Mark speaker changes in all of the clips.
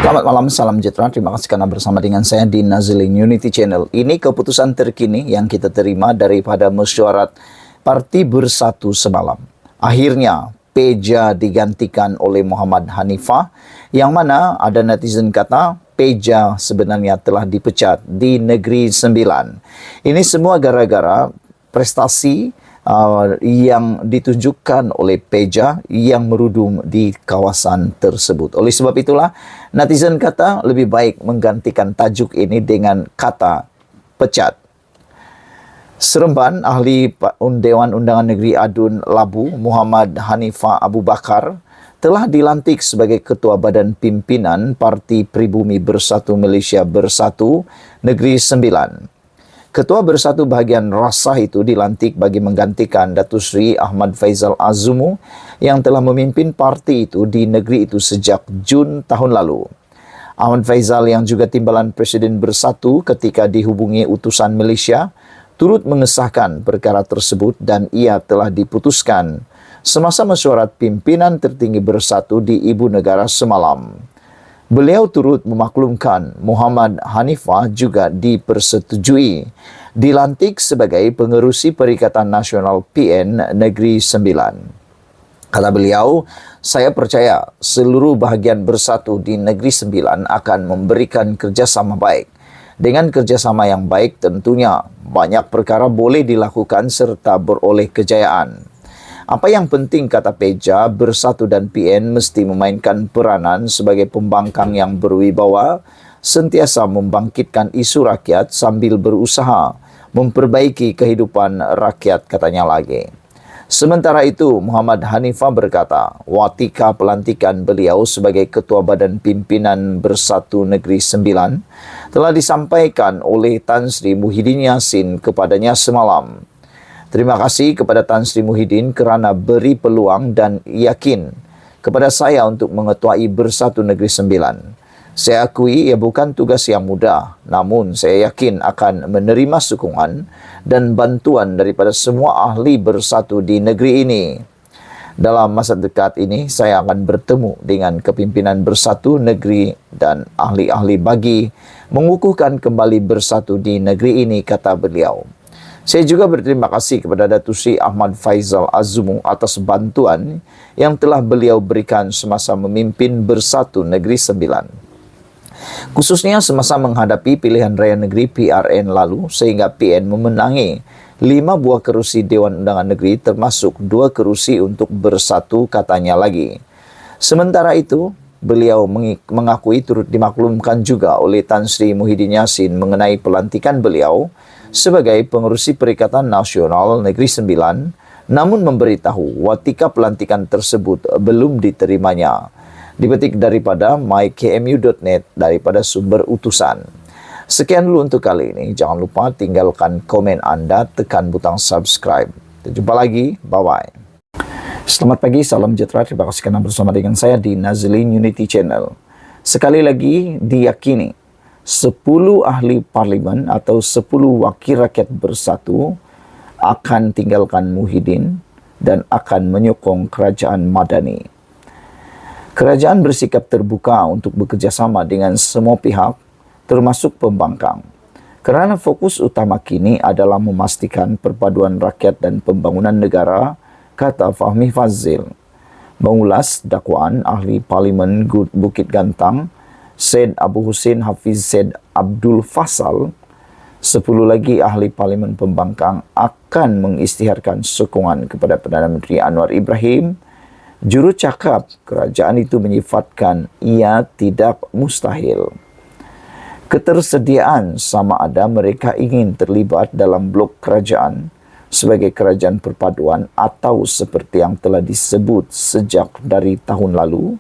Speaker 1: Selamat malam, salam sejahtera. Terima kasih karena bersama dengan saya di Nazilin Unity Channel. Ini keputusan terkini yang kita terima daripada mesyuarat Parti Bersatu semalam. Akhirnya, Peja digantikan oleh Muhammad Hanifah, yang mana ada netizen kata Peja sebenarnya telah dipecat di Negeri Sembilan. Ini semua gara-gara prestasi yang ditunjukkan oleh Peja yang merudum di kawasan tersebut. Oleh sebab itulah, netizen kata lebih baik menggantikan tajuk ini dengan kata pecat. Seremban ahli Dewan Undangan Negeri Adun Labu, Muhammad Hanifah Abu Bakar, telah dilantik sebagai Ketua Badan Pimpinan Parti Pribumi Bersatu Malaysia Bersatu Negeri Sembilan. Ketua Bersatu bahagian Rasah itu dilantik bagi menggantikan Datuk Seri Ahmad Faizal Azumu yang telah memimpin parti itu di negeri itu sejak Jun tahun lalu. Ahmad Faizal yang juga timbalan Presiden Bersatu ketika dihubungi utusan Malaysia turut mengesahkan perkara tersebut dan ia telah diputuskan semasa mesyuarat pimpinan tertinggi Bersatu di Ibu Negara semalam. Beliau turut memaklumkan Muhammad Hanifah juga dipersetujui dilantik sebagai pengerusi Perikatan Nasional PN Negeri Sembilan. Kata beliau, saya percaya seluruh bahagian Bersatu di Negeri Sembilan akan memberikan kerjasama baik. Dengan kerjasama yang baik tentunya banyak perkara boleh dilakukan serta beroleh kejayaan. Apa yang penting, kata Peja, Bersatu dan PN mesti memainkan peranan sebagai pembangkang yang berwibawa, sentiasa membangkitkan isu rakyat sambil berusaha memperbaiki kehidupan rakyat, katanya lagi. Sementara itu, Muhammad Hanifah berkata, watika pelantikan beliau sebagai Ketua Badan Pimpinan Bersatu Negeri Sembilan telah disampaikan oleh Tan Sri Muhyiddin Yassin kepadanya semalam. Terima kasih kepada Tan Sri Muhyiddin kerana beri peluang dan yakin kepada saya untuk mengetuai Bersatu Negeri Sembilan. Saya akui ia bukan tugas yang mudah, namun saya yakin akan menerima sokongan dan bantuan daripada semua ahli Bersatu di negeri ini. Dalam masa dekat ini, saya akan bertemu dengan kepimpinan Bersatu negeri dan ahli-ahli bagi mengukuhkan kembali Bersatu di negeri ini, kata beliau. Saya juga berterima kasih kepada Datuk Seri Ahmad Faizal Azumu atas bantuan yang telah beliau berikan semasa memimpin Bersatu Negeri Sembilan. Khususnya semasa menghadapi pilihan raya negeri PRN lalu sehingga PN memenangi 5 buah kerusi Dewan Undangan Negeri termasuk 2 kerusi untuk Bersatu, katanya lagi. Sementara itu, beliau mengakui turut dimaklumkan juga oleh Tan Sri Muhyiddin Yassin mengenai pelantikan beliau sebagai pengerusi Perikatan Nasional Negeri Sembilan, namun memberitahu watika pelantikan tersebut belum diterimanya. Dipetik daripada mykmu.net daripada sumber utusan. Sekian dulu untuk kali ini. Jangan lupa tinggalkan komen anda, tekan butang subscribe. Kita jumpa lagi. Bye-bye. Selamat pagi, salam sejahtera. Terima kasih kerana bersama dengan saya di Nazilin Unity Channel. Sekali lagi diyakini 10 ahli parlimen atau 10 wakil rakyat Bersatu akan tinggalkan Muhyiddin dan akan menyokong kerajaan Madani. Kerajaan bersikap terbuka untuk bekerjasama dengan semua pihak termasuk pembangkang. Kerana fokus utama kini adalah memastikan perpaduan rakyat dan pembangunan negara, kata Fahmi Fazil. Mengulas dakwaan ahli Parlimen Bukit Gantang, Syed Abu Hussein Hafiz Syed Abdul Fasal, 10 lagi ahli Parlimen Pembangkang akan mengisytiharkan sokongan kepada Perdana Menteri Anwar Ibrahim. Jurucakap kerajaan itu menyifatkan ia tidak mustahil. Ketersediaan sama ada mereka ingin terlibat dalam blok kerajaan sebagai kerajaan perpaduan atau seperti yang telah disebut sejak dari tahun lalu,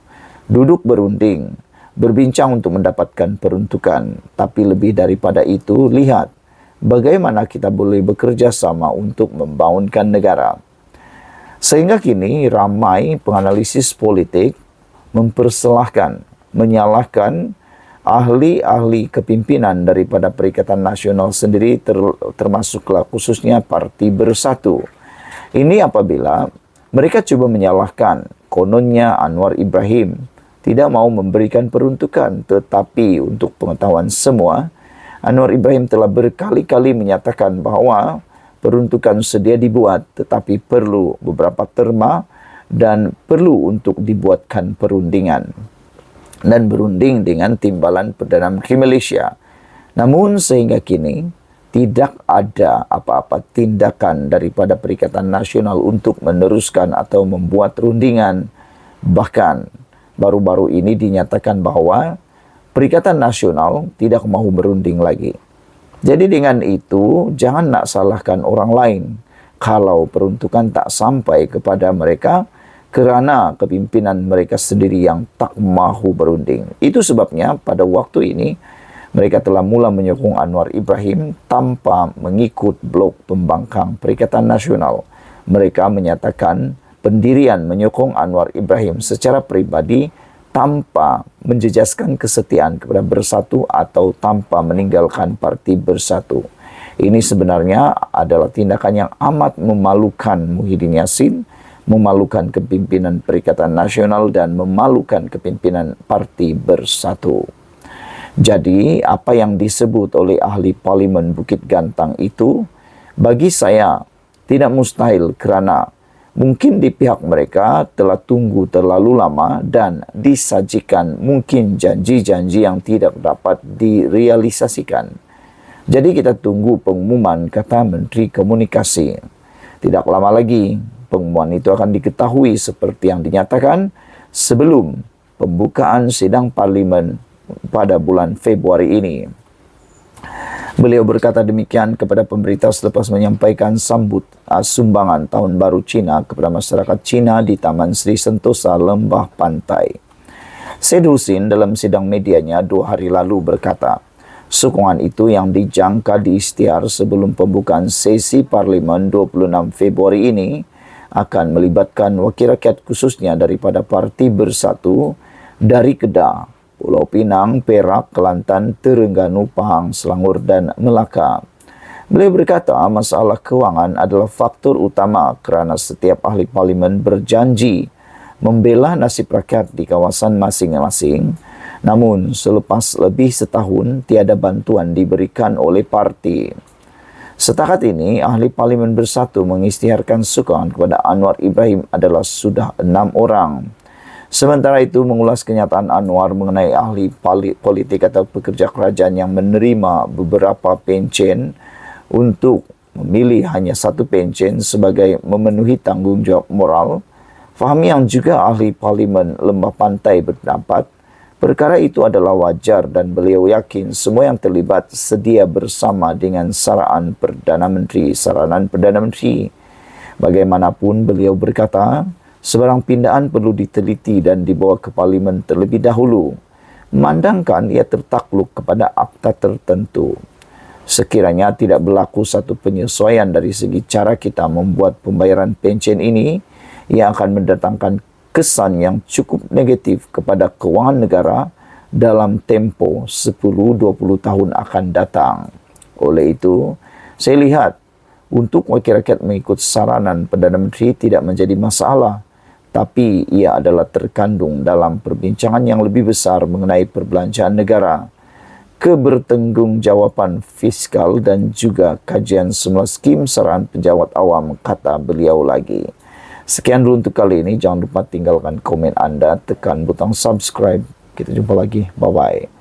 Speaker 1: duduk berunding, berbincang untuk mendapatkan peruntukan. Tapi lebih daripada itu, lihat bagaimana kita boleh bekerja sama untuk membangunkan negara. Sehingga kini ramai penganalisis politik menyalahkan ahli-ahli kepimpinan daripada Perikatan Nasional sendiri termasuklah khususnya Parti Bersatu. Ini apabila mereka cuba menyalahkan kononnya Anwar Ibrahim tidak mau memberikan peruntukan. Tetapi untuk pengetahuan semua, Anwar Ibrahim telah berkali-kali menyatakan bahawa peruntukan sedia dibuat, tetapi perlu beberapa terma dan perlu untuk dibuatkan perundingan dan berunding dengan Timbalan Perdana Menteri Malaysia. Namun sehingga kini tidak ada apa-apa tindakan daripada Perikatan Nasional untuk meneruskan atau membuat rundingan. Bahkan baru-baru ini dinyatakan bahawa Perikatan Nasional tidak mahu berunding lagi. Jadi dengan itu, jangan nak salahkan orang lain kalau peruntukan tak sampai kepada mereka kerana kepimpinan mereka sendiri yang tak mahu berunding. Itu sebabnya pada waktu ini, mereka telah mula menyokong Anwar Ibrahim tanpa mengikut blok pembangkang Perikatan Nasional. Mereka menyatakan pendirian menyokong Anwar Ibrahim secara peribadi tanpa menjejaskan kesetiaan kepada Bersatu atau tanpa meninggalkan parti Bersatu. Ini sebenarnya adalah tindakan yang amat memalukan Muhyiddin Yassin, memalukan kepimpinan Perikatan Nasional dan memalukan kepimpinan parti Bersatu. Jadi, apa yang disebut oleh ahli Parlimen Bukit Gantang itu, bagi saya tidak mustahil kerana mungkin di pihak mereka telah tunggu terlalu lama dan disajikan mungkin janji-janji yang tidak dapat direalisasikan. Jadi kita tunggu pengumuman, kata Menteri Komunikasi. Tidak lama lagi, pengumuman itu akan diketahui seperti yang dinyatakan sebelum pembukaan sidang Parlimen pada bulan Februari ini. Beliau berkata demikian kepada pemberitahu selepas menyampaikan sumbangan Tahun Baru Cina kepada masyarakat Cina di Taman Sri Sentosa, Lembah Pantai. Syed Husin dalam sidang medianya 2 hari lalu berkata, sokongan itu yang dijangka diisytihar sebelum pembukaan sesi Parlimen 26 Februari ini akan melibatkan wakil rakyat khususnya daripada Parti Bersatu dari Kedah, Pulau Pinang, Perak, Kelantan, Terengganu, Pahang, Selangor dan Melaka. Beliau berkata masalah kewangan adalah faktor utama kerana setiap ahli parlimen berjanji membela nasib rakyat di kawasan masing-masing. Namun selepas lebih setahun tiada bantuan diberikan oleh parti. Setakat ini, ahli Parlimen Bersatu mengisytiharkan sokongan kepada Anwar Ibrahim adalah sudah 6 orang. Sementara itu, mengulas kenyataan Anwar mengenai ahli politik atau pekerja kerajaan yang menerima beberapa pencen untuk memilih hanya satu pencen sebagai memenuhi tanggungjawab moral, Fahmi yang juga ahli Parlimen Lembah Pantai berpendapat, perkara itu adalah wajar dan beliau yakin semua yang terlibat sedia bersama dengan saranan Perdana Menteri. Bagaimanapun beliau berkata, sebarang pindaan perlu diteliti dan dibawa ke Parlimen terlebih dahulu, memandangkan ia tertakluk kepada akta tertentu. Sekiranya tidak berlaku satu penyesuaian dari segi cara kita membuat pembayaran pencen ini, ia akan mendatangkan kesan yang cukup negatif kepada kewangan negara dalam tempo 10-20 tahun akan datang. Oleh itu, saya lihat untuk wakil rakyat mengikut saranan Perdana Menteri tidak menjadi masalah, tapi ia adalah terkandung dalam perbincangan yang lebih besar mengenai perbelanjaan negara, kebertanggungjawatan fiskal dan juga kajian semula skim saranan pejabat awam, kata beliau lagi. Sekian dulu untuk kali ini. Jangan lupa tinggalkan komen anda, tekan butang subscribe. Kita jumpa lagi. Bye-bye.